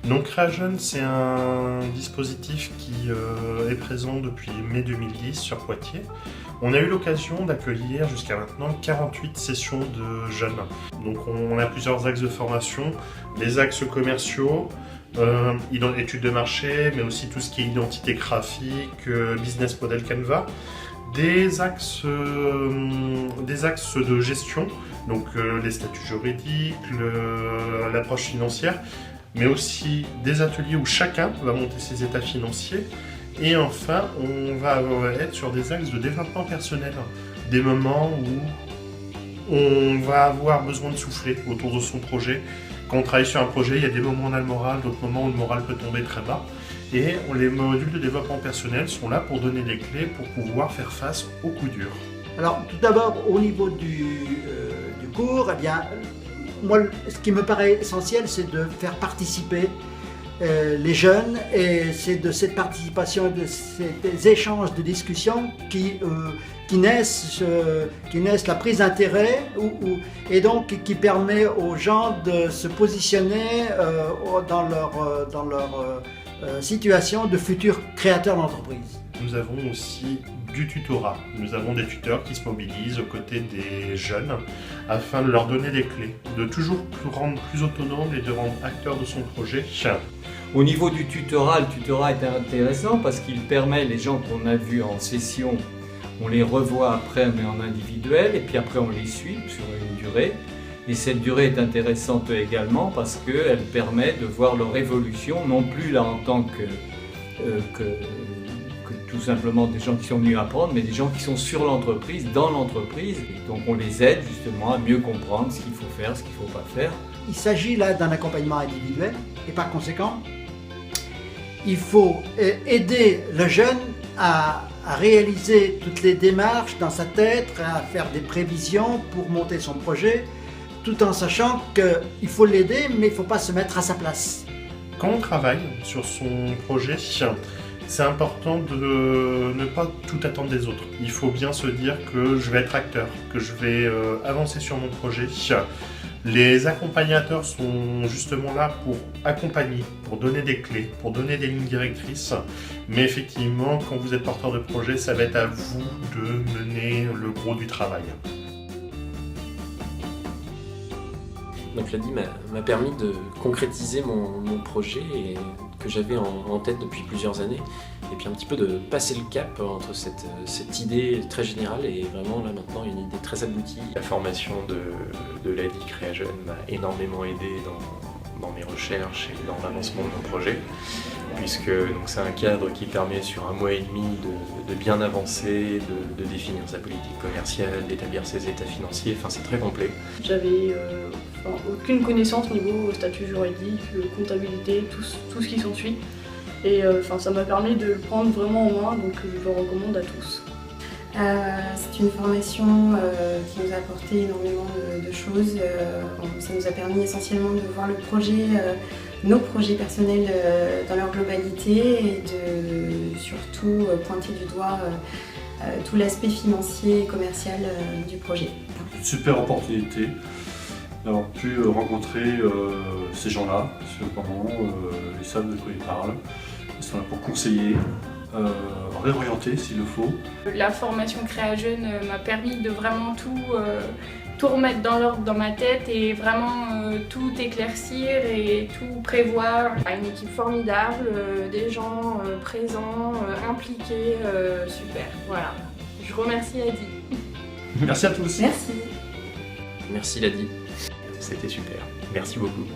Donc CréaJeune, c'est un dispositif qui est présent depuis mai 2010 sur Poitiers. On a eu l'occasion d'accueillir jusqu'à maintenant 48 sessions de jeunes. Donc on a plusieurs axes de formation, les axes commerciaux, études de marché, mais aussi tout ce qui est identité graphique, business model Canva, des axes de gestion, donc les statuts juridiques, l'approche financière, mais aussi des ateliers où chacun va monter ses états financiers. Et enfin, on va être sur des axes de développement personnel, des moments où on va avoir besoin de souffler autour de son projet. Quand on travaille sur un projet, il y a des moments où on a le moral, d'autres moments où le moral peut tomber très bas. Et les modules de développement personnel sont là pour donner les clés pour pouvoir faire face aux coups durs. Alors, tout d'abord, au niveau du cours, eh bien, moi, ce qui me paraît essentiel, c'est de faire participer les jeunes, et c'est de cette participation, de ces échanges de discussion qui naissent la prise d'intérêt et donc qui permet aux gens de se positionner dans leur situation de futurs créateurs d'entreprise. Nous avons aussi du tutorat. Nous avons des tuteurs qui se mobilisent aux côtés des jeunes afin de leur donner des clés, de toujours rendre plus autonome et de rendre acteur de son projet. Au niveau du tutorat, le tutorat est intéressant parce qu'il permet les gens qu'on a vus en session, on les revoit après mais en individuel et puis après on les suit sur une durée. Et cette durée est intéressante également parce qu'elle permet de voir leur évolution, non plus là en tant que tout simplement des gens qui sont venus apprendre, mais des gens qui sont sur l'entreprise, dans l'entreprise. Et donc on les aide justement à mieux comprendre ce qu'il faut faire, ce qu'il ne faut pas faire. Il s'agit là d'un accompagnement individuel et par conséquent, il faut aider le jeune à réaliser toutes les démarches dans sa tête, à faire des prévisions pour monter son projet, tout en sachant qu'il faut l'aider, mais il ne faut pas se mettre à sa place. Quand on travaille sur son projet, c'est important de ne pas tout attendre des autres. Il faut bien se dire que je vais être acteur, que je vais avancer sur mon projet. Les accompagnateurs sont justement là pour accompagner, pour donner des clés, pour donner des lignes directrices. Mais effectivement, quand vous êtes porteur de projet, ça va être à vous de mener le gros du travail. Donc l'ADI m'a permis de concrétiser mon projet que j'avais en tête depuis plusieurs années, et puis un petit peu de passer le cap entre cette idée très générale et vraiment là maintenant une idée très aboutie. La formation de l'ADI CréaJeune m'a énormément aidé dans mes recherches et dans l'avancement de mon projet, puisque c'est un cadre qui permet sur 1 mois et demi de bien avancer, de définir sa politique commerciale, d'établir ses états financiers, enfin c'est très complet. J'avais aucune connaissance niveau statut juridique, comptabilité, tout ce qui s'ensuit. Et ça m'a permis de le prendre vraiment en main, donc je le recommande à tous. C'est une formation qui nous a apporté énormément de choses. Ça nous a permis essentiellement de voir nos projets personnels dans leur globalité et de surtout pointer du doigt tout l'aspect financier et commercial du projet. Une super opportunité d'avoir pu rencontrer ces gens-là, cependant ils savent de quoi ils parlent, ils sont là pour conseiller, réorienter s'il le faut. La formation CréaJeune m'a permis de vraiment tout remettre dans l'ordre dans ma tête et vraiment tout éclaircir et tout prévoir. Une équipe formidable, des gens présents, impliqués, super. Voilà. Je remercie Adi. Merci à tous. Merci. Merci l'ADI. C'était super. Merci beaucoup.